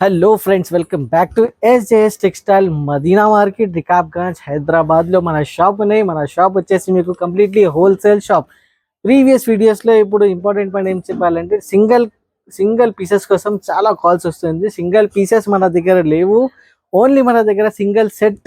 Hello friends, welcome back to SJS textile Madina market, Rikabganj, హైదరాబాద్లో మన shop ఉన్నాయి. మన షాప్ వచ్చేసి మీకు కంప్లీట్లీ హోల్సేల్ షాప్. ప్రీవియస్ వీడియోస్లో ఇప్పుడు ఇంపార్టెంట్ పాయింట్ ఏం చెప్పాలంటే సింగిల్ పీసెస్ కోసం చాలా కాల్స్ వస్తుంది. సింగిల్ పీసెస్ మన దగ్గర లేవు. ఓన్లీ మన దగ్గర సింగిల్ సెట్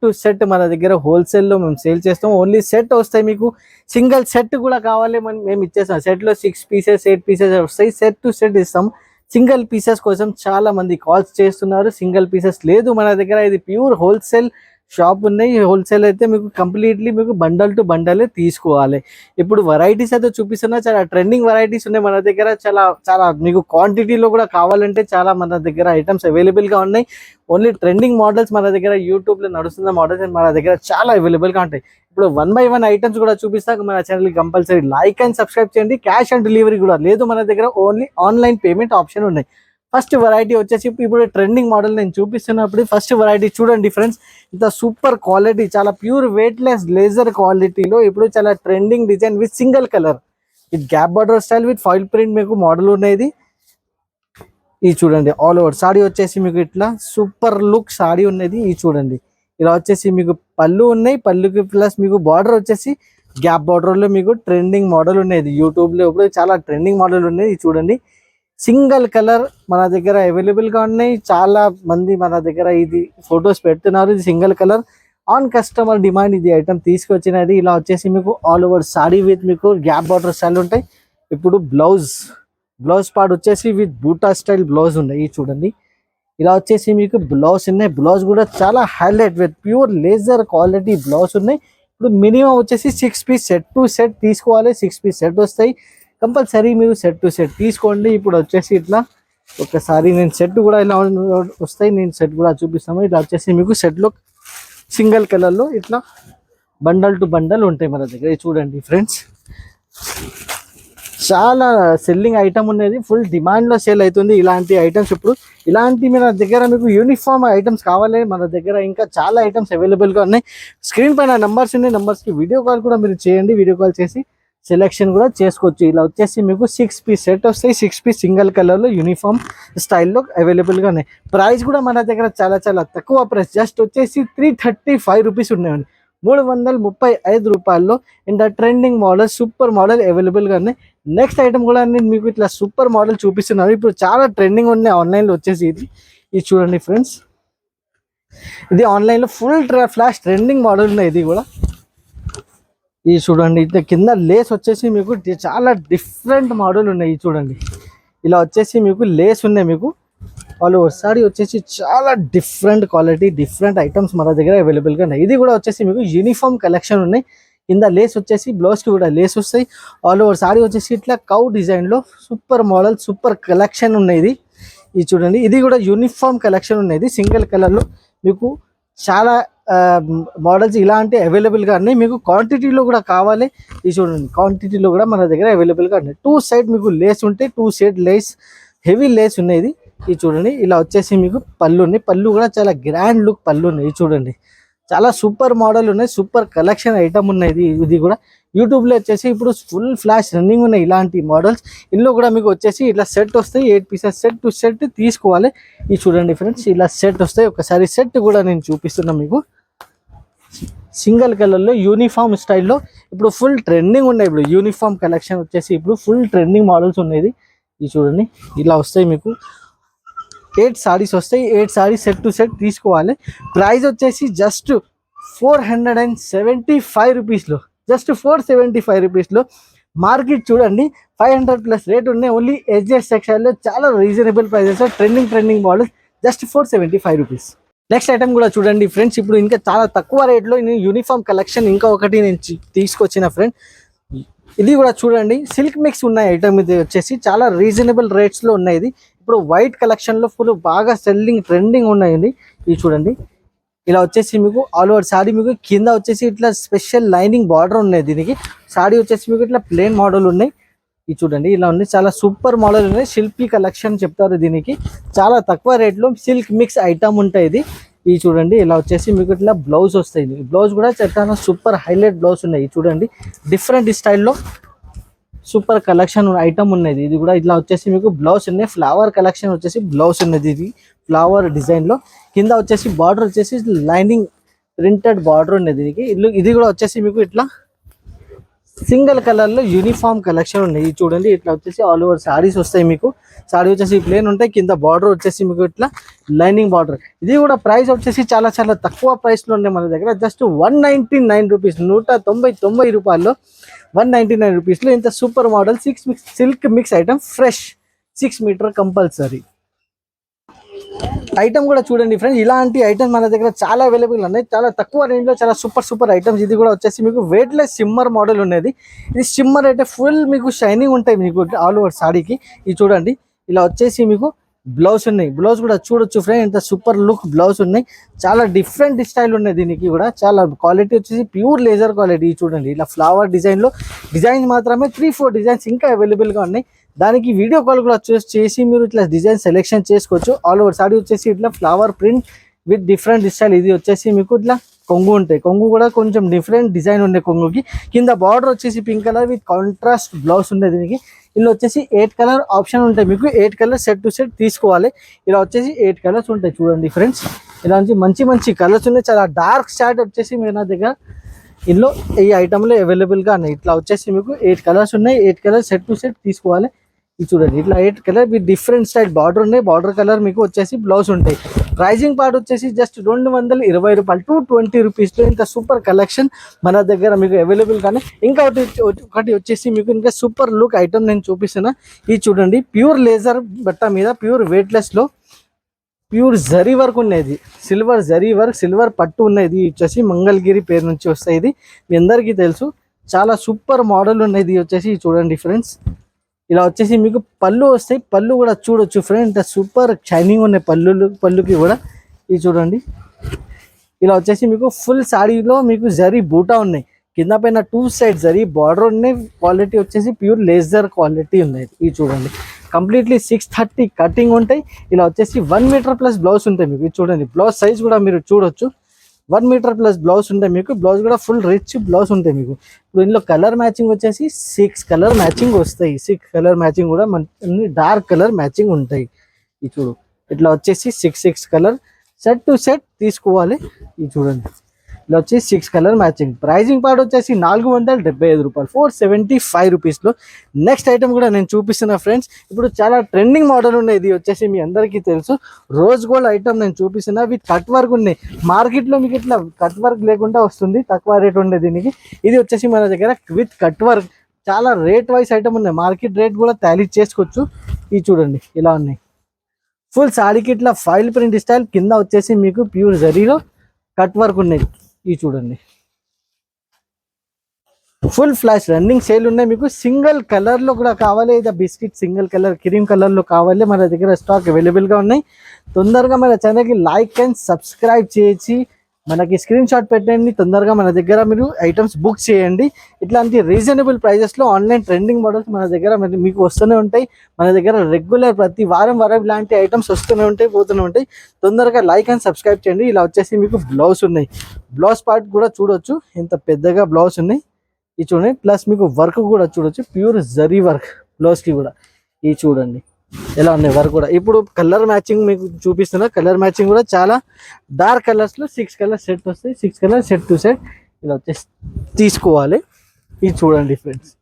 టు సెట్ మన దగ్గర హోల్సేల్లో మేము సేల్ చేస్తాం. ఓన్లీ సెట్ వస్తాయి. మీకు సింగిల్ సెట్ కూడా కావాలి మేము ఇచ్చేస్తాం. సెట్లో 6 పీసెస్ 8 పీసెస్ వస్తాయి. సెట్ టు సెట్ ఇస్తాం. సింగిల్ పీసెస్ కోసం చాలా మంది కాల్స్ చేస్తున్నారు. సింగిల్ పీసెస్ లేదు మన దగ్గర. ఇది ప్యూర్ హోల్సేల్ షాప్ ఉన్నాయి. హోల్సేల్ అయితే మీకు కంప్లీట్లీ మీకు బండల్ టు బండలే తీసుకోవాలి. ఇప్పుడు వెరైటీస్ అయితే చూపిస్తున్నా, చాలా ట్రెండింగ్ వెరైటీస్ ఉన్నాయి మన దగ్గర. చాలా చాలా మీకు క్వాంటిటీలో కూడా కావాలంటే చాలా మన దగ్గర ఐటమ్స్ అవైలబుల్గా ఉన్నాయి. ఓన్లీ ట్రెండింగ్ మోడల్స్ మన దగ్గర యూట్యూబ్లో నడుస్తున్న మోడల్స్ మన దగ్గర చాలా అవైలబుల్గా ఉంటాయి. ఇప్పుడు 1 by 1 ఐటమ్స్ కూడా చూపిస్తాక మన channel compulsory like and subscribe చేయండి. క్యాష్ ఆన్ డెలివరీ కూడా లేదు మన దగ్గర. ఓన్లీ ఆన్లైన్ పేమెంట్ ఆప్షన్ ఉన్నాయి. ఫస్ట్ వెరైటీ వచ్చేసి ఇప్పుడు ట్రెండింగ్ మోడల్ నేను చూపిస్తున్నప్పుడు ఫస్ట్ వెరైటీ చూడండి ఫ్రెండ్స్. ఇంత సూపర్ క్వాలిటీ, చాలా ప్యూర్ వెయిట్లెస్ లేజర్ క్వాలిటీలో ఇప్పుడు చాలా trending design with single colour with gap border style with foil print మీకు మోడల్ ఉన్నది. ఇది చూడండి, ఆల్ ఓవర్ సాడీ వచ్చేసి మీకు ఇట్లా సూపర్ లుక్ సాడీ ఉన్నది. ఇది చూడండి, ఇలా వచ్చేసి మీకు పళ్ళు ఉన్నాయి. పళ్ళుకి ప్లస్ మీకు బార్డర్ వచ్చేసి గ్యాప్ బార్డర్లో మీకు ట్రెండింగ్ మోడల్ ఉన్నది. యూట్యూబ్లో ఇప్పుడు చాలా ట్రెండింగ్ మోడల్ ఉన్నాయి. ఇది చూడండి, సింగిల్ కలర్ మన దగ్గర అవైలబుల్గా ఉన్నాయి. చాలా మంది మన దగ్గర ఇది ఫొటోస్ పెడుతున్నారు. ఇది single colour on customer demand ఇది ఐటమ్ తీసుకొచ్చినది. ఇలా వచ్చేసి మీకు ఆల్ ఓవర్ సాడీ విత్ మీకు గ్యాప్ బార్డర్ స్టైల్ ఉంటాయి. ఇప్పుడు బ్లౌజ్ పార్ట్ వచ్చేసి విత్ బూటా స్టైల్ బ్లౌజ్ ఉన్నాయి. ఇది చూడండి, ఇలా వచ్చేసి మీకు బ్లౌజ్ ఉన్నాయి. బ్లౌజ్ కూడా చాలా highlight with pure laser quality blouse ఉన్నాయి. ఇప్పుడు మినిమం వచ్చేసి 6 పీస్ సెట్ టు సెట్ తీసుకోవాలి. 6 పీస్ సెట్ వస్తాయి. కంపల్సరీ మీరు సెట్ టు సెట్ తీసుకోండి. ఇప్పుడు వచ్చేసి ఇట్లా ఒకసారి నేను సెట్ కూడా ఇలా వస్తాయి. నేను సెట్ కూడా చూపిస్తాము. ఇట్లా వచ్చేసి మీకు సెట్లో సింగిల్ కలర్లో ఇట్లా బండల్ టు బండల్ ఉంటాయి మన దగ్గర. చూడండి ఫ్రెండ్స్, చాలా సెల్లింగ్ ఐటమ్ ఉన్నది. ఫుల్ డిమాండ్లో సేల్ అవుతుంది ఇలాంటి ఐటమ్స్. ఇప్పుడు ఇలాంటి మన దగ్గర మీకు యూనిఫామ్ ఐటమ్స్ కావాలి మన దగ్గర. ఇంకా చాలా ఐటమ్స్ అవైలబుల్గా ఉన్నాయి. స్క్రీన్ పైన నెంబర్స్ ఉన్నాయి. నెంబర్స్కి వీడియో కాల్ కూడా మీరు చేయండి. వీడియో కాల్ చేసి సెలెక్షన్ కూడా చేసుకోవచ్చు. ఇలా వచ్చేసి మీకు 6 పీస్ సెట్ వస్తాయి. 6 పీస్ సింగిల్ కలర్లో యూనిఫామ్ స్టైల్లో అవైలబుల్గా ఉన్నాయి. ప్రైస్ కూడా మన దగ్గర చాలా చాలా తక్కువ ప్రైస్, జస్ట్ వచ్చేసి 335 రూపీస్ ఉన్నాయండి. 335 రూపాయల్లో ఇంత ట్రెండింగ్ మోడల్ సూపర్ మోడల్ అవైలబుల్గా ఉన్నాయి. నెక్స్ట్ ఐటమ్ కూడా నేను మీకు ఇట్లా సూపర్ మోడల్ చూపిస్తున్నాను. ఇప్పుడు చాలా ట్రెండింగ్ ఉన్నాయి ఆన్లైన్లో వచ్చేసి ఇది చూడండి ఫ్రెండ్స్. ఇది ఆన్లైన్లో ఫుల్ ఫ్లాష్ ట్రెండింగ్ మోడల్ ఉన్నాయి. ఇది కూడా ఇది చూడండి, ఇట్లా కింద లేస్ వచ్చేసి మీకు చాలా డిఫరెంట్ మోడల్ ఉన్నాయి. చూడండి, ఇలా వచ్చేసి మీకు లేస్ ఉన్నాయి. మీకు వాళ్ళు ఒకసారి వచ్చేసి చాలా డిఫరెంట్ క్వాలిటీ డిఫరెంట్ ఐటమ్స్ మన దగ్గర అవైలబుల్గా ఉన్నాయి. ఇది కూడా వచ్చేసి మీకు యూనిఫామ్ కలెక్షన్ ఉన్నాయి. కింద లేస్ వచ్చేసి బ్లౌజ్కి కూడా లేస్ వస్తాయి. ఆల్ ఓవర్ సారీ వచ్చేసి ఇట్లా కౌ డిజైన్లో సూపర్ మోడల్ సూపర్ కలెక్షన్ ఉన్నాయి. ఇది చూడండి, ఇది కూడా యూనిఫామ్ కలెక్షన్ ఉన్నది. సింగిల్ కలర్లో మీకు చాలా మోడల్స్ ఇలాంటి అవైలబుల్గా ఉన్నాయి. మీకు క్వాంటిటీలో కూడా కావాలి. ఇది చూడండి, క్వాంటిటీలో కూడా మన దగ్గర అవైలబుల్గా ఉన్నాయి. 2 సైడ్ మీకు లేస్ ఉంటాయి. 2 సైడ్ లేస్ హెవీ లేస్ ఉన్నాయి. ఇది చూడండి, ఇలా వచ్చేసి మీకు పళ్ళు ఉన్నాయి. పళ్ళు కూడా చాలా గ్రాండ్ లుక్ పళ్ళు ఉన్నాయి. ఇది చూడండి, చాలా సూపర్ మోడల్ ఉన్నాయి. సూపర్ కలెక్షన్ ఐటమ్ ఉన్నాయి. ఇది కూడా యూట్యూబ్లో వచ్చేసి ఇప్పుడు ఫుల్ ఫ్లాష్ రన్నింగ్ ఉన్నాయి ఇలాంటి మోడల్స్. ఇందులో కూడా మీకు వచ్చేసి ఇట్లా సెట్ వస్తాయి. 8 పీసెస్ సెట్ టు సెట్ తీసుకోవాలి. ఇది చూడండి ఫ్రెండ్స్, ఇలా సెట్ వస్తాయి. ఒకసారి సెట్ కూడా నేను చూపిస్తున్నా మీకు. సింగిల్ కలర్లో యూనిఫామ్ స్టైల్లో ఇప్పుడు ఫుల్ ట్రెండింగ్ ఉన్నాయి. ఇప్పుడు యూనిఫామ్ కలెక్షన్ వచ్చేసి ఇప్పుడు ఫుల్ ట్రెండింగ్ మోడల్స్ ఉన్నాయి. ఇది చూడండి, ఇలా వస్తాయి మీకు 8 సారీస్ వస్తాయి. 8 సారీస్ సెట్ టు సెట్ తీసుకోవాలి. ప్రైస్ వచ్చేసి జస్ట్ 475 రూపీస్లో, జస్ట్ 475 రూపీస్లో. మార్కెట్ చూడండి 500+ రేట్ ఉన్నాయి. ఓన్లీ ఎస్జేఎస్ సెక్షన్లో చాలా reasonable prices trending models just 475 rupees. Next item కూడా చూడండి ఫ్రెండ్స్. ఇప్పుడు ఇంకా చాలా తక్కువ రేట్లో యూనిఫామ్ కలెక్షన్ ఇంకా ఒకటి నేను తీసుకొచ్చిన ఫ్రెండ్. ఇది కూడా చూడండి, సిల్క్ మిక్స్ ఉన్నాయి ఐటమ్. ఇది వచ్చేసి చాలా రీజనబుల్ రేట్స్లో ఉన్నాయి. ఇది ఇప్పుడు వైట్ కలెక్షన్లో ఫుల్ బాగా సెల్లింగ్ ట్రెండింగ్ ఉన్నాయి. ఇది చూడండి, ఇలా వచ్చేసి మీకు ఆల్ ఓవర్ సాడీ మీకు కింద వచ్చేసి ఇట్లా స్పెషల్ లైనింగ్ బార్డర్ ఉన్నాయి. దీనికి సాడీ వచ్చేసి మీకు ఇట్లా ప్లెయిన్ మోడల్ ఉన్నాయి. ఇది చూడండి, ఇలా ఉంది. చాలా సూపర్ మోడల్ ఉన్నాయి. శిల్పి కలెక్షన్ చెప్తారు దీనికి. చాలా తక్కువ రేట్లో సిల్క్ మిక్స్ ఐటమ్ ఉంటాయి. ఇది చూడండి, ఇలా వచ్చేసి మీకు ఇట్లా బ్లౌజ్ వస్తాయి. బ్లౌజ్ కూడా చాలా సూపర్ హైలైట్ బ్లౌజ్ ఉన్నాయి. చూడండి, డిఫరెంట్ స్టైల్లో సూపర్ కలెక్షన్ ఐటమ్ ఉన్నది. ఇది కూడా ఇట్లా వచ్చేసి మీకు బ్లౌజ్ ఉన్నాయి, ఫ్లవర్ కలెక్షన్ వచ్చేసి బ్లౌజ్ ఉన్నది. ఇది ఫ్లవర్ డిజైన్ లో కింద వచ్చేసి బార్డర్ వచ్చేసి లైనింగ్ ప్రింటెడ్ బార్డర్ ఉన్నది. దీనికి ఇది కూడా వచ్చేసి మీకు ఇట్లా సింగిల్ కలర్ లో యూనిఫామ్ కలెక్షన్ ఉన్నాయి. ఇది చూడండి ఇట్లా వచ్చేసి ఆల్ ఓవర్ సారీస్ వస్తాయి మీకు. సారీ వచ్చేసి ప్లేన్ ఉంటాయి, కింద బార్డర్ వచ్చేసి మీకు ఇట్లా లైనింగ్ బార్డర్. ఇది కూడా ప్రైస్ వచ్చేసి చాలా చాలా తక్కువ ప్రైస్ లో ఉన్నాయి మన దగ్గర. జస్ట్ 199 రూపీస్, 199 రూపాయల్లో 199 రూపీస్ లో ఇంత super model silk mix item fresh 6 meter compulsory item కూడా చూడండి ఫ్రెండ్స్. ఇలాంటి ఐటమ్స్ మన దగ్గర చాలా అవైలబుల్ ఉన్నాయి, చాలా తక్కువ రేంజ్ లో చాలా సూపర్ ఐటమ్స్. ఇది కూడా వచ్చేసి మీకు వెయిట్ లెస్ సిమ్మర్ మోడల్ ఉన్నది. ఇది సిమ్మర్ అయితే ఫుల్ మీకు షైనింగ్ ఉంటాయి మీకు ఆల్ ఓవర్ సాడీకి. ఇది చూడండి ఇలా వచ్చేసి మీకు బ్లౌజ్ ఉన్నాయి. బ్లౌజ్ కూడా చూడొచ్చు ఫ్రెండ్, ఇంత సూపర్ లుక్ బ్లౌజ్ ఉన్నాయి. చాలా డిఫరెంట్ స్టైల్ ఉన్నాయి దీనికి కూడా. చాలా క్వాలిటీ వచ్చేసి ప్యూర్ లేజర్ క్వాలిటీ. చూడండి ఇలా ఫ్లవర్ డిజైన్ లో డిజైన్స్ మాత్రమే 3-4 డిజైన్స్ ఇంకా అవైలబుల్ గా ఉన్నాయి. దానికి వీడియో కాల్ కూడా చేసి మీరు ఇట్లా డిజైన్ సెలెక్షన్ చేసుకోవచ్చు. ఆల్ ఓవర్ సాడీ వచ్చేసి ఇట్లా flower print with different style. ఇది వచ్చేసి మీకు ఇట్లా కొంగు ఉంటాయి, కొంగు కూడా కొంచెం డిఫరెంట్ డిజైన్ ఉండే కొంగుకి. కింద బార్డర్ వచ్చేసి pink colour with contrast blouse ఉంది దీనికి. ఇందులో వచ్చేసి 8 కలర్ ఆప్షన్ ఉంటాయి మీకు. 8 కలర్ సెట్ టు సెట్ తీసుకోవాలి. ఇలా వచ్చేసి 8 కలర్స్ ఉంటాయి చూడండి ఫ్రెండ్స్. ఇలా మంచి కలర్స్ ఉన్నాయి. చాలా డార్క్ షార్ట్ వచ్చేసి మీరు నా దగ్గర ఇందులో ఈ ఐటమ్లో అవైలబుల్గా ఉన్నాయి. ఇట్లా వచ్చేసి మీకు 8 కలర్స్ ఉన్నాయి. 8 కలర్ సెట్ టు సెట్ తీసుకోవాలి. ఇది చూడండి ఇట్లా 8 colour with different style border ఉన్నాయి. బార్డర్ కలర్ మీకు వచ్చేసి బ్లౌజ్ ఉంటాయి. ప్రైజింగ్ పార్ట్ వచ్చేసి జస్ట్ 220 రూపాయలు, 220 రూపీస్లో ఇంత సూపర్ కలెక్షన్ మన దగ్గర మీకు అవైలబుల్. కానీ ఇంకా ఒకటి వచ్చేసి మీకు ఇంకా సూపర్ లుక్ ఐటమ్ నేను చూపిస్తున్నా. ఇది చూడండి ప్యూర్ లేజర్ బట్ట మీద ప్యూర్ వెయిట్లెస్లో ప్యూర్ జరీ వర్క్ ఉన్నది. సిల్వర్ జరీ వర్క్, సిల్వర్ పట్టు ఉన్నది. వచ్చేసి మంగళగిరి పేరు నుంచి వస్తాయి. ఇది మీ అందరికీ తెలుసు. చాలా సూపర్ మోడల్ ఉన్నది వచ్చేసి చూడండి ఫ్రెండ్స్. ఇలా వచ్చేసి మీకు పళ్ళు వస్తాయి. పళ్ళు కూడా చూడొచ్చు ఫ్రెండ్, ఇంత సూపర్ షైనింగ్ ఉన్నాయి పళ్ళుకి కూడా. ఇది చూడండి ఇలా వచ్చేసి మీకు ఫుల్ సాడీలో మీకు జరీ బూటా ఉన్నాయి. కింద పైన 2 సైడ్ జరీ బార్డర్ ఉన్నాయి. క్వాలిటీ వచ్చేసి ప్యూర్ లేజర్ క్వాలిటీ ఉన్నాయి. ఇది చూడండి కంప్లీట్లీ 630 కటింగ్ ఉంటాయి. ఇలా వచ్చేసి 1 మీటర్ ప్లస్ బ్లౌజ్ ఉంటాయి మీకు. ఇది చూడండి బ్లౌజ్ సైజ్ కూడా మీరు చూడొచ్చు. 1 మీటర్ ప్లస్ బ్లౌజ్ ఉంటాయి మీకు. బ్లౌజ్ కూడా ఫుల్ రిచ్ బ్లౌజ్ ఉంటాయి మీకు. ఇప్పుడు ఇందులో కలర్ మ్యాచింగ్ వచ్చేసి 6 కలర్ మ్యాచింగ్ వస్తాయి. 6 కలర్ మ్యాచింగ్ కూడా అన్ని డార్క్ కలర్ మ్యాచింగ్ ఉంటాయి. ఇది చూడు ఇట్లా వచ్చేసి 6 కలర్ సెట్ టు సెట్ తీసుకోవాలి. ఇది చూడండి ఇలా వచ్చి 6 కలర్ మ్యాచింగ్. ప్రైజింగ్ పార్ట్ వచ్చేసి 475 రూపాయలు, 475 రూపీస్లో. నెక్స్ట్ ఐటమ్ కూడా నేను చూపిస్తున్నా ఫ్రెండ్స్. ఇప్పుడు చాలా ట్రెండింగ్ మోడల్ ఉన్నాయి. ఇది వచ్చేసి మీ అందరికీ తెలుసు రోజ్ గోల్డ్ ఐటమ్ నేను చూపిస్తున్నా. విత్ కట్ వర్క్ ఉన్నాయి. మార్కెట్లో మీకు ఇట్లా కట్ వర్క్ లేకుండా వస్తుంది, తక్కువ రేట్ ఉండే దీనికి. ఇది వచ్చేసి మన దగ్గర విత్ కట్ వర్క్. చాలా రేట్ వైస్ ఐటమ్ ఉన్నాయి, మార్కెట్ రేట్ కూడా టాలీ చేసుకోవచ్చు. ఇది చూడండి ఇలా ఉన్నాయి. ఫుల్ సాడీకి ఇట్లా ఫైల్ ప్రింట్ స్టైల్, కింద వచ్చేసి మీకు ప్యూర్ జరీలో కట్ వర్క్ ఉన్నాయి. ఇది చూడండి ఫుల్ ఫ్లాష్ రన్నింగ్ సేల్ ఉన్నాయి మీకు. సింగిల్ కలర్ లో కూడా కావాలి, లేదా biscuit single colour cream colour లో కావాలి, మన దగ్గర స్టాక్ అవైలబుల్ గా ఉన్నాయి. తొందరగా మన ఛానల్ కి లైక్ అండ్ సబ్స్క్రైబ్ చేసి మనకి స్క్రీన్ షాట్ పెట్టండి. తొందరగా మన దగ్గర మీరు ఐటమ్స్ బుక్ చేయండి. ఇట్లాంటి రీజనబుల్ ప్రైజెస్ లో ఆన్లైన్ ట్రెండింగ్ మోడల్స్ మన దగ్గర మీకు వస్తూనే ఉంటాయి. మన దగ్గర రెగ్యులర్ ప్రతి వారం ఇలాంటి ఐటమ్స్ వస్తూనే ఉంటాయి, పోతూనే ఉంటాయి. తొందరగా లైక్ అండ్ సబ్స్క్రైబ్ చేయండి. ఇలా వచ్చేసి మీకు బ్లౌజ్ ఉన్నాయి. బ్లౌజ్ పార్ట్ కూడా చూడొచ్చు, ఇంత పెద్దగా బ్లౌజ్ ఉన్నాయి. ఇది చూడండి ప్లస్ మీకు వర్క్ కూడా చూడొచ్చు, ప్యూర్ జరీ వర్క్ బ్లౌజ్ కి కూడా. ఇది చూడండి ఎలా ఉన్నాయి వర్క్ కూడా. ఇప్పుడు కలర్ మ్యాచింగ్ మీకు చూపిస్తున్నా. కలర్ మ్యాచింగ్ కూడా చాలా డార్క్ కలర్స్ లో 6 కలర్ సెట్ వస్తాయి. 6 కలర్ సెట్ టు సెట్ ఇలా వచ్చేసి తీసుకోవాలి. ఇది చూడండి ఫ్రెండ్స్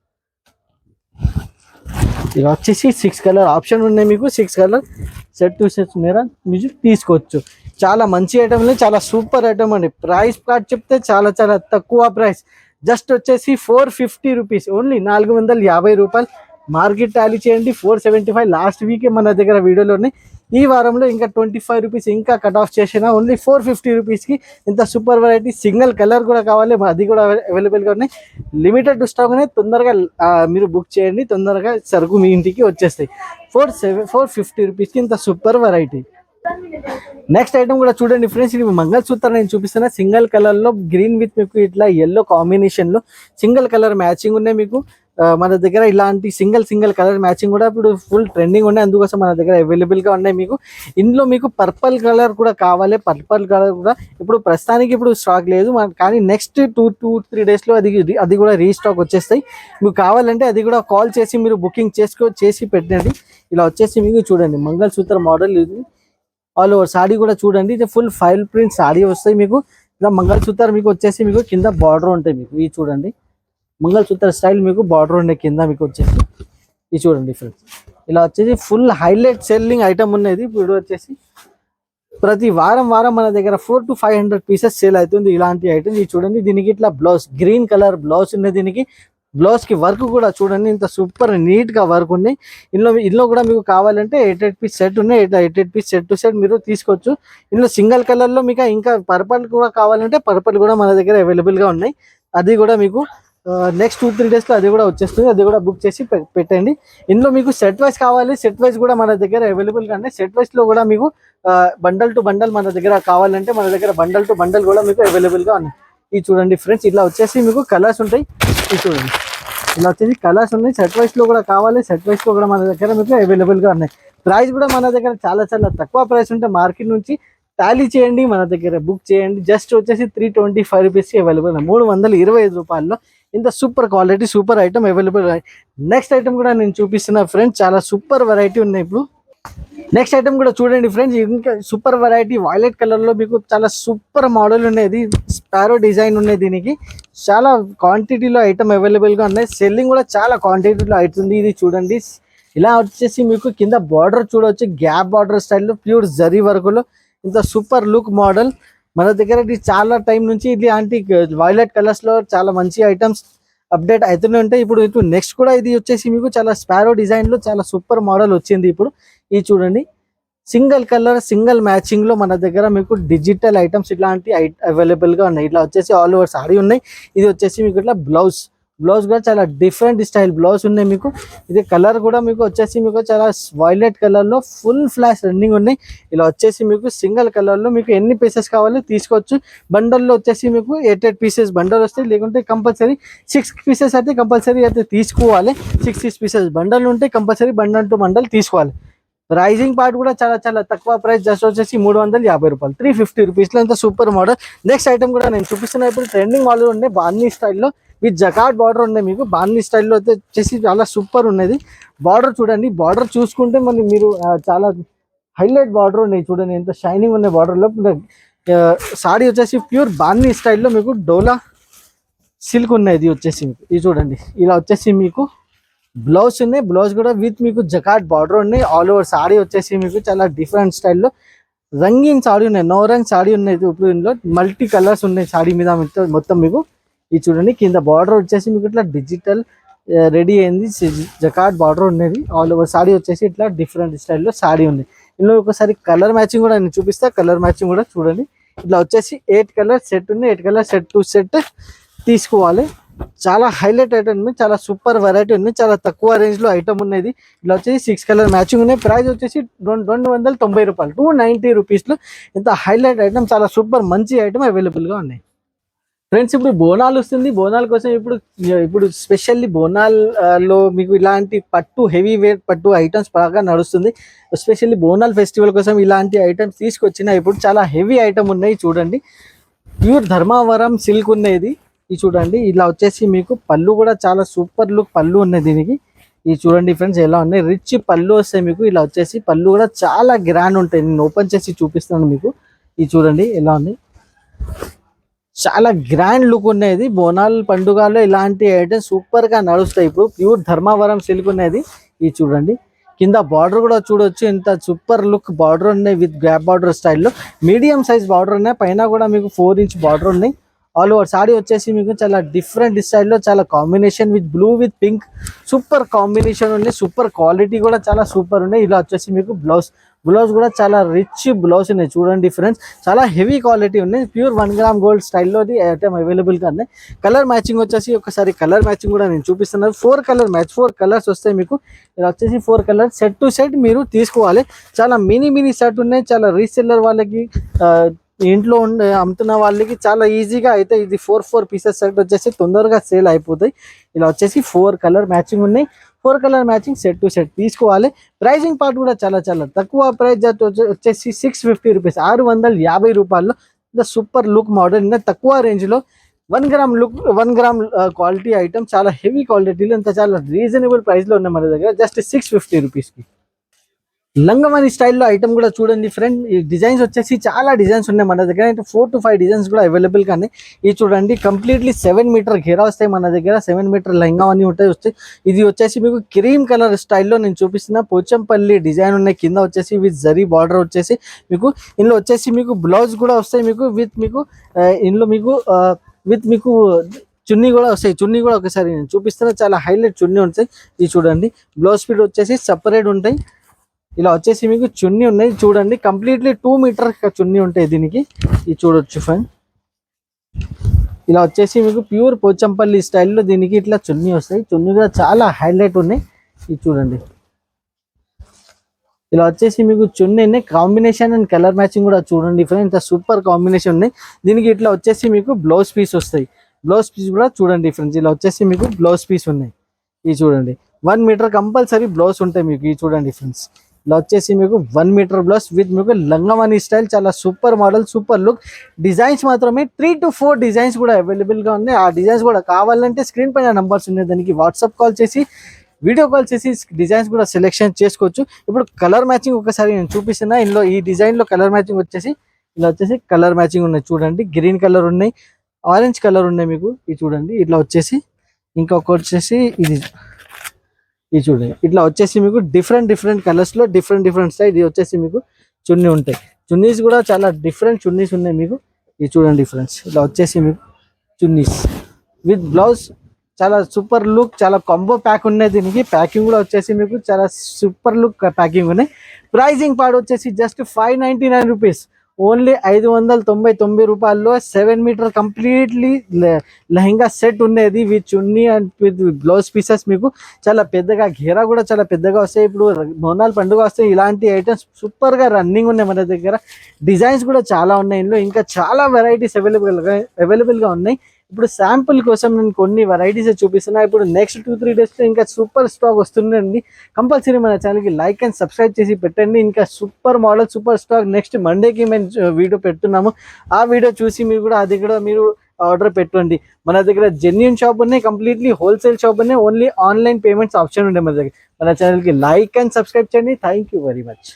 ఇలా వచ్చేసి 6 కలర్ ఆప్షన్ ఉన్నాయి మీకు. 6 కలర్ సెట్ టు సెట్ మీరు తీసుకోవచ్చు. చాలా మంచి ఐటమ్, చాలా సూపర్ ఐటమ్ అండి. ప్రైస్ కార్డ్ చెప్తే చాలా చాలా తక్కువ ప్రైస్. జస్ట్ వచ్చేసి 450 రూపీస్, ఓన్లీ 450 రూపాయలు. మార్కెట్ టాలీ చేయండి 475. లాస్ట్ వీకే మన దగ్గర వీడియోలో ఉన్నాయి. ఈ వారంలో ఇంకా 25 రూపీస్ ఇంకా కట్ ఆఫ్ చేసిన ఓన్లీ 450 రూపీస్కి ఇంత సూపర్ వెరైటీ. సింగిల్ కలర్ కూడా కావాలి, అది కూడా అవైలబుల్గా ఉన్నాయి. లిమిటెడ్ స్టాక్ అనేది తొందరగా మీరు బుక్ చేయండి. తొందరగా సరుకు మీ ఇంటికి వచ్చేస్తాయి. 450 రూపీస్కి ఇంత సూపర్ వెరైటీ. నెక్స్ట్ ఐటమ్ కూడా చూడండి ఫ్రెండ్స్. ఇది మంగళసూత్రం నేను చూపిస్తున్నా. సింగిల్ కలర్ లో గ్రీన్ విత్ మీకు ఇట్లా ఎల్లో కాంబినేషన్ లో సింగిల్ కలర్ మ్యాచింగ్ ఉన్నాయి మీకు. మన దగ్గర ఇలాంటి సింగిల్ కలర్ మ్యాచింగ్ కూడా ఇప్పుడు ఫుల్ ట్రెండింగ్ ఉన్నాయి, అందుకోసం మన దగ్గర అవైలబుల్ గా ఉన్నాయి. మీకు ఇందులో మీకు పర్పుల్ కలర్ కూడా కావాలి, పర్పుల్ కలర్ కూడా ఇప్పుడు ప్రస్తుతానికి ఇప్పుడు స్టాక్ లేదు, కానీ నెక్స్ట్ 2-3 days లో అది కూడా రీస్టాక్ వచ్చేస్తాయి. మీకు కావాలంటే అది కూడా కాల్ చేసి మీరు బుకింగ్ చేసి పెట్టండి. ఇలా వచ్చేసి మీకు చూడండి మంగళసూత్ర మోడల్, ఇది ఆల్ ఓవర్ సాడీ కూడా చూడండి, ఇది ఫుల్ ఫైల్ ప్రింట్ సాడీ వస్తాయి. మీకు ఇలా మంగళసూత్ర మీకు వచ్చేసి మీకు కింద బార్డర్ ఉంటాయి. మీకు ఇది చూడండి మంగళసూత్ర స్టైల్ మీకు బార్డర్ ఉండే కింద మీకు వచ్చేసి ఇది చూడండి ఫ్రెండ్స్. ఇలా వచ్చేసి ఫుల్ హైలైట్ సెల్లింగ్ ఐటమ్ ఉన్నది. ఇప్పుడు వచ్చేసి ప్రతి వారం మన దగ్గర 400-500 pieces సేల్ అవుతుంది ఇలాంటి ఐటమ్. ఇది చూడండి, దీనికి ఇట్లా బ్లౌజ్ గ్రీన్ కలర్ బ్లౌజ్ ఉన్నది. దీనికి బ్లౌజ్ కి వర్క్ కూడా చూడండి ఇంత సూపర్ నీట్ గా వర్క్ ఉన్నాయి. ఇందులో కూడా మీకు కావాలంటే 8 పీస్ సెట్ ఉన్నాయి, 8 పీస్ సెట్ టు సెట్ మీరు తీసుకోవచ్చు. ఇందులో సింగిల్ కలర్ లో మీకు ఇంకా పర్పల్ కూడా కావాలంటే పర్పల్ కూడా మన దగ్గర అవైలబుల్ గా ఉన్నాయి. అది కూడా మీకు నెక్స్ట్ 2-3 days లో అది కూడా వచ్చేస్తుంది, అది కూడా బుక్ చేసి పెట్టండి. ఇందులో మీకు సెట్ వైజ్ కావాలి, సెట్ వైజ్ కూడా మన దగ్గర అవైలబుల్ గా ఉన్నాయి. సెట్ వైజ్ లో కూడా మీకు బండల్ టు బండల్ మన దగ్గర కావాలంటే మన దగ్గర బండల్ టు బండల్ కూడా మీకు అవైలబుల్ గా ఉన్నాయి. ఇది చూడండి ఫ్రెండ్స్, ఇట్లా వచ్చేసి మీకు కలర్స్ ఉంటాయి. ఇది చూడండి ఇలా వచ్చేసి కలర్స్ ఉన్నాయి. సెట్ వైజ్ లో కూడా కావాలి, సెట్ వైజ్ లో కూడా మన దగ్గర మీకు అవైలబుల్ గా ఉన్నాయి. ప్రైస్ కూడా మన దగ్గర చాలా తక్కువ ప్రైస్ ఉంటే మార్కెట్ నుంచి టాలీ చేయండి, మన దగ్గర బుక్ చేయండి. జస్ట్ వచ్చేసి 325 రూపీస్ అవైలబుల్, 325 రూపాయల్లో ఇంత super quality super item available. Next item కూడా నేను చూపిస్తున్నా ఫ్రెండ్స్, చాలా సూపర్ వెరైటీ ఉన్నాయి. ఇప్పుడు నెక్స్ట్ ఐటమ్ కూడా చూడండి ఫ్రెండ్స్, ఇంకా సూపర్ వెరైటీ వైలెట్ కలర్ లో మీకు చాలా సూపర్ మోడల్ ఉన్నది, స్పారో డిజైన్ ఉన్నాయి. దీనికి చాలా క్వాంటిటీలో ఐటమ్ అవైలబుల్ గా ఉన్నాయి, సెల్లింగ్ కూడా చాలా క్వాంటిటీలో అవుతుంది. ఇది చూడండి, ఇలా వచ్చేసి మీకు కింద బార్డర్ చూడవచ్చు, గ్యాప్ బార్డర్ స్టైల్లో ప్యూర్ జరీ వర్క్ లో ఇంత సూపర్ లుక్ మోడల్. మన దగ్గర ఇది చాలా టైం నుంచి ఇది ఆంటీ వైలెట్ కలర్స్ లో చాలా మంచి ఐటమ్స్ అప్డేట్ అవుతూనే ఉంటాయి. ఇప్పుడు నెక్స్ట్ కూడా ఇది వచ్చేసి మీకు చాలా స్పారో డిజైన్ లో చాలా సూపర్ మోడల్ వచ్చింది. ఇప్పుడు ఇది చూడండి, సింగిల్ కలర్ సింగిల్ మ్యాచింగ్ లో మన దగ్గర మీకు డిజిటల్ ఐటమ్స్ ఇట్లాంటి అవైలబుల్ గా ఉన్నాయి. ఇట్లా వచ్చేసి ఆల్ ఓవర్ సారీ ఉన్నాయి. ఇది వచ్చేసి మీకు ఇట్లా బ్లౌజ్ కూడా చాలా డిఫరెంట్ స్టైల్ బ్లౌజ్ ఉన్నాయి. మీకు ఇది కలర్ కూడా మీకు వచ్చేసి మీకు చాలా వైలెట్ కలర్ లో ఫుల్ ఫ్లాష్ రన్నింగ్ ఉన్నాయి. ఇలా వచ్చేసి మీకు సింగిల్ కలర్ లో మీకు ఎన్ని పీసెస్ కావాలో తీసుకోవచ్చు. బండల్లో వచ్చేసి మీకు 8 పీసెస్ బండల్ వస్తాయి, లేకుంటే కంపల్సరీ 6 పీసెస్ అయితే కంపల్సరీ అయితే తీసుకోవాలి. 6 పీసెస్ బండల్ ఉంటే కంపల్సరీ బండల్ టు బండల్ తీసుకోవాలి. రైజింగ్ పార్ట్ కూడా చాలా తక్కువ ప్రైస్, జస్ట్ వచ్చేసి 350 రూపాయలు, 350 రూపీస్లో ఇంత సూపర్ మోడల్. నెక్స్ట్ ఐటమ్ కూడా నేను చూపిస్తున్నా, ఇప్పుడు ట్రెండింగ్ మోడల్ ఉన్నాయి బాందీ స్టైల్లో విత్ జకాట్ బార్డర్ ఉన్నాయి. మీకు బాందీ స్టైల్లో అయితే వచ్చేసి చాలా సూపర్ ఉన్నది. బార్డర్ చూడండి, బార్డర్ చూసుకుంటే మళ్ళీ మీరు చాలా హైలైట్ బార్డర్ ఉన్నాయి. చూడండి ఎంత షైనింగ్ ఉన్నాయి బార్డర్లో. సాడీ వచ్చేసి ప్యూర్ బాందీ స్టైల్లో మీకు డోలా సిల్క్ ఉన్నాయి. ఇది వచ్చేసి మీకు ఇది చూడండి, ఇలా వచ్చేసి మీకు బ్లౌజ్ ఉన్నాయి, బ్లౌజ్ కూడా విత్ మీకు జకాట్ బార్డర్ ఉన్నాయి. ఆల్ ఓవర్ సాడీ వచ్చేసి మీకు చాలా డిఫరెంట్ స్టైల్లో రంగీన్ సాడీ ఉన్నాయి, నవరంగ్ సాడీ ఉన్నాయి. ఇప్పుడు ఇందులో మల్టీ కలర్స్ ఉన్నాయి సాడీ మీద మొత్తం. మీకు ఇది చూడండి, కింద బార్డర్ వచ్చేసి మీకు ఇట్లా డిజిటల్ రెడీ అయింది, జకాట్ బార్డర్ ఉన్నది. ఆల్ ఓవర్ సాడీ వచ్చేసి ఇట్లా డిఫరెంట్ స్టైల్లో సాడీ ఉంది. ఇందులో ఒకసారి కలర్ మ్యాచింగ్ కూడా నేను చూపిస్తా, కలర్ మ్యాచింగ్ కూడా చూడండి. ఇట్లా వచ్చేసి 8 కలర్ సెట్ ఉన్నాయి, 8 కలర్ సెట్ టు సెట్ తీసుకోవాలి. చాలా హైలైట్ ఐటమ్ ఉంది, చాలా సూపర్ వెరైటీ ఉంది, చాలా తక్కువ రేంజ్ లో ఐటమ్ ఉన్నది. ఇలా వచ్చేసి 6 కలర్ మ్యాచింగ్ ఉన్నాయి. ప్రైస్ వచ్చేసి 290 రూపాయలు, 290 రూపీస్ లో ఇంత హైలైట్ ఐటమ్, చాలా సూపర్ మంచి ఐటమ్ అవైలబుల్ గా ఉన్నాయి. ఫ్రెండ్స్ ఇప్పుడు బోనాలు వస్తుంది, బోనాల కోసం ఇప్పుడు స్పెషల్లీ బోనాల్లో మీకు ఇలాంటి పట్టు హెవీ వెయిట్ పట్టు ఐటమ్స్ బాగా నడుస్తుంది. ఎస్పెషల్లీ బోనాల్ ఫెస్టివల్ కోసం ఇలాంటి ఐటమ్స్ తీసుకొచ్చిన ఇప్పుడు చాలా హెవీ ఐటమ్ ఉన్నాయి. చూడండి, ప్యూర్ ధర్మావరం సిల్క్ ఉన్నది. ఇది చూడండి, ఇలా వచ్చేసి మీకు పళ్ళు కూడా చాలా సూపర్ లుక్ పళ్ళు ఉన్నాయి దీనికి. ఇది చూడండి ఫ్రెండ్స్ ఎలా ఉన్నాయి, రిచ్ పళ్ళు వస్తాయి మీకు. ఇలా వచ్చేసి పళ్ళు కూడా చాలా గ్రాండ్ ఉంటాయి, నేను ఓపెన్ చేసి చూపిస్తాను మీకు. ఇది చూడండి ఎలా ఉంది, చాలా గ్రాండ్ లుక్ ఉన్నది. బోనాల్ పండుగలో ఇలాంటి ఐటమ్స్ సూపర్ గా నడుస్తాయి. ఇప్పుడు ప్యూర్ ధర్మావరం సిల్క్ ఉన్నది. ఇది చూడండి, కింద బార్డర్ కూడా చూడొచ్చు, ఎంత సూపర్ లుక్ బార్డర్ ఉన్నాయి విత్ గ్యాప్ బార్డర్ స్టైల్లో. మీడియం సైజ్ బార్డర్ ఉన్నాయి, పైన కూడా మీకు 4 ఇంచ్ బార్డర్ ఉన్నాయి. ఆల్ ఓవర్ సాడీ వచ్చేసి మీకు చాలా డిఫరెంట్ స్టైల్లో చాలా combination with blue with pink super combination ఉన్నాయి. సూపర్ క్వాలిటీ కూడా చాలా సూపర్ ఉన్నాయి. ఇలా వచ్చేసి మీకు బ్లౌజ్ కూడా చాలా రిచ్ బ్లౌజ్ ఉన్నాయి. చూడండి ఫ్రెండ్స్, చాలా హెవీ క్వాలిటీ ఉన్నాయి. ప్యూర్ 1 గ్రామ్ గోల్డ్ స్టైల్లో ఐటమ్ అవైలబుల్ గా ఉన్నాయి. కలర్ మ్యాచింగ్ వచ్చేసి ఒకసారి కలర్ మ్యాచింగ్ కూడా నేను చూపిస్తున్నాను. 4 కలర్ మ్యాచ్, 4 కలర్స్ వస్తాయి మీకు. ఇలా వచ్చేసి 4 కలర్ సెట్ టు సెట్ మీరు తీసుకోవాలి. చాలా మినీ సెట్ ఉన్నాయి, చాలా రీసెల్లర్ వాళ్ళకి ఇంట్లో ఉండే అమ్ముతున్న వాళ్ళకి చాలా ఈజీగా అయితే ఇది 4 పీసెస్ సెట్ వచ్చేసి తొందరగా సేల్ అయిపోతాయి. ఇలా వచ్చేసి 4 కలర్ మ్యాచింగ్ ఉన్నాయి. 4 colour matching set to set తీసుకోవాలి. ప్రైజింగ్ పార్ట్ కూడా చాలా చాలా తక్కువ ప్రైస్ వచ్చేసి 650 రూపీస్, 650 రూపాయల్లో ఇంత సూపర్ లుక్ మోడల్ ఇంత తక్కువ రేంజ్లో 1 gram look 1 gram quality item చాలా హెవీ క్వాలిటీలో ఇంత చాలా రీజనబుల్ ప్రైస్లో ఉన్నాయి మన దగ్గర జస్ట్ 650 రూపీస్కి. లంగమని స్టైల్లో ఐటమ్ కూడా చూడండి ఫ్రెండ్. ఈ డిజైన్స్ వచ్చేసి చాలా డిజైన్స్ ఉన్నాయి మన దగ్గర. 4 to 5 డిజైన్స్ కూడా అవైలబుల్ కానీ ఇది చూడండి కంప్లీట్లీ 7 మీటర్ ఘేరా వస్తాయి మన దగ్గర. 7 మీటర్ లెహంగా అన్నీ ఉంటాయి వస్తాయి. ఇది వచ్చేసి మీకు క్రీమ్ కలర్ స్టైల్లో నేను చూపిస్తున్న పోచంపల్లి డిజైన్ ఉన్నాయి. కింద వచ్చేసి విత్ జరీ బార్డర్ వచ్చేసి మీకు ఇందులో వచ్చేసి మీకు బ్లౌజ్ కూడా వస్తాయి మీకు విత్ మీకు ఇందులో మీకు విత్ మీకు చున్నీ కూడా వస్తాయి. చున్నీ కూడా ఒకసారి నేను చూపిస్తున్నా, చాలా హైలైట్ చున్నీ ఉంటాయి. ఇది చూడండి బ్లౌజ్ పీట్ వచ్చేసి సపరేట్ ఉంటాయి. ఇలా వచ్చేసి మీకు చున్నీ ఉన్నాయి చూడండి కంప్లీట్లీ 2 మీటర్ చున్నీ ఉంటాయి దీనికి. ఇది చూడొచ్చు ఫ్రెండ్. ఇలా వచ్చేసి మీకు ప్యూర్ పోచంపల్లి స్టైల్లో దీనికి ఇట్లా చున్నీ వస్తాయి. చున్నీ కూడా చాలా హైలైట్ ఉన్నాయి. ఇది చూడండి ఇలా వచ్చేసి మీకు చున్నీ ఉన్నాయి. కాంబినేషన్ అండ్ కలర్ మ్యాచింగ్ కూడా చూడండి ఫ్రెండ్ ఇంత సూపర్ కాంబినేషన్ ఉన్నాయి. దీనికి ఇట్లా వచ్చేసి మీకు బ్లౌజ్ పీస్ వస్తాయి. బ్లౌజ్ పీస్ కూడా చూడండి ఫ్రెండ్స్. ఇలా వచ్చేసి మీకు బ్లౌజ్ పీస్ ఉన్నాయి. ఇది చూడండి 1 మీటర్ కంపల్సరీ బ్లౌజ్ ఉంటాయి మీకు. ఇది చూడండి ఫ్రెండ్స్. ఇలా వచ్చేసి మీకు 1 మీటర్ బ్లౌజ్ విత్ మీకు లంగమని స్టైల్ చాలా super model super look. Designs మాత్రమే 3 to 4 డిజైన్స్ కూడా అవైలబుల్గా ఉన్నాయి. ఆ డిజైన్స్ కూడా కావాలంటే స్క్రీన్ పైన నంబర్స్ ఉన్నాయి, దానికి వాట్సాప్ కాల్ చేసి వీడియో కాల్ చేసి డిజైన్స్ కూడా సెలెక్షన్ చేసుకోవచ్చు. ఇప్పుడు కలర్ మ్యాచింగ్ ఒకసారి నేను చూపిస్తున్నా. ఇందులో ఈ డిజైన్లో కలర్ మ్యాచింగ్ వచ్చేసి ఇలా వచ్చేసి కలర్ మ్యాచింగ్ ఉన్నాయి చూడండి. గ్రీన్ కలర్ ఉన్నాయి, ఆరెంజ్ కలర్ ఉన్నాయి మీకు. ఇది చూడండి ఇట్లా వచ్చేసి ఇంకొక వచ్చేసి ఇది చూడండి ఇట్లా వచ్చేసి మీకు డిఫరెంట్ కలర్స్లో డిఫరెంట్ స్టైల్. ఇది వచ్చేసి మీకు చున్నీ ఉంటాయి. చున్నీస్ కూడా చాలా డిఫరెంట్ చున్నీస్ ఉన్నాయి మీకు. ఇది చూడండి ఫ్రెండ్స్. ఇలా వచ్చేసి మీకు చున్నీస్ విత్ బ్లౌజ్ చాలా సూపర్ లుక్, చాలా కాంబో ప్యాక్ ఉన్నాయి. దీనికి ప్యాకింగ్ కూడా వచ్చేసి మీకు చాలా సూపర్ లుక్ ప్యాకింగ్ ఉన్నాయి. ప్రైజింగ్ పార్ట్ వచ్చేసి జస్ట్ 599 రూపీస్, ఓన్లీ 599 రూపాయల్లో 7 మీటర్ కంప్లీట్లీ లెహంగా సెట్ ఉండేది with chunni and with blouse pieces. మీకు చాలా పెద్దగా ఘేరా కూడా చాలా పెద్దగా వస్తాయి. ఇప్పుడు బోనాల పండుగ వస్తాయి, ఇలాంటి ఐటమ్స్ సూపర్గా రన్నింగ్ ఉన్నాయి మన దగ్గర. డిజైన్స్ కూడా చాలా ఉన్నాయి ఇందులో, ఇంకా చాలా వెరైటీస్ అవైలబుల్గా ఉన్నాయి. ఇప్పుడు శాంపుల్ కోసం నేను కొన్ని వెరైటీస్ చూపిస్తున్నా. ఇప్పుడు నెక్స్ట్ 2-3 డేస్లో ఇంకా సూపర్ స్టాక్ వస్తుందండి. కంపల్సరీ మన ఛానల్కి లైక్ అండ్ సబ్స్క్రైబ్ చేసి పెట్టండి. ఇంకా super model super stock next మండేకి మేము వీడియో పెడుతున్నాము. ఆ వీడియో చూసి మీరు కూడా అది కూడా మీరు ఆర్డర్ పెట్టండి. మన దగ్గర జెన్యూన్ షాప్ ఉన్నాయి, కంప్లీట్లీ హోల్సేల్ షాప్ ఉన్నాయి. ఓన్లీ ఆన్లైన్ పేమెంట్స్ ఆప్షన్ ఉండే మన దగ్గర. మన ఛానల్కి లైక్ అండ్ సబ్స్క్రైబ్ చేయండి. Thank you very much.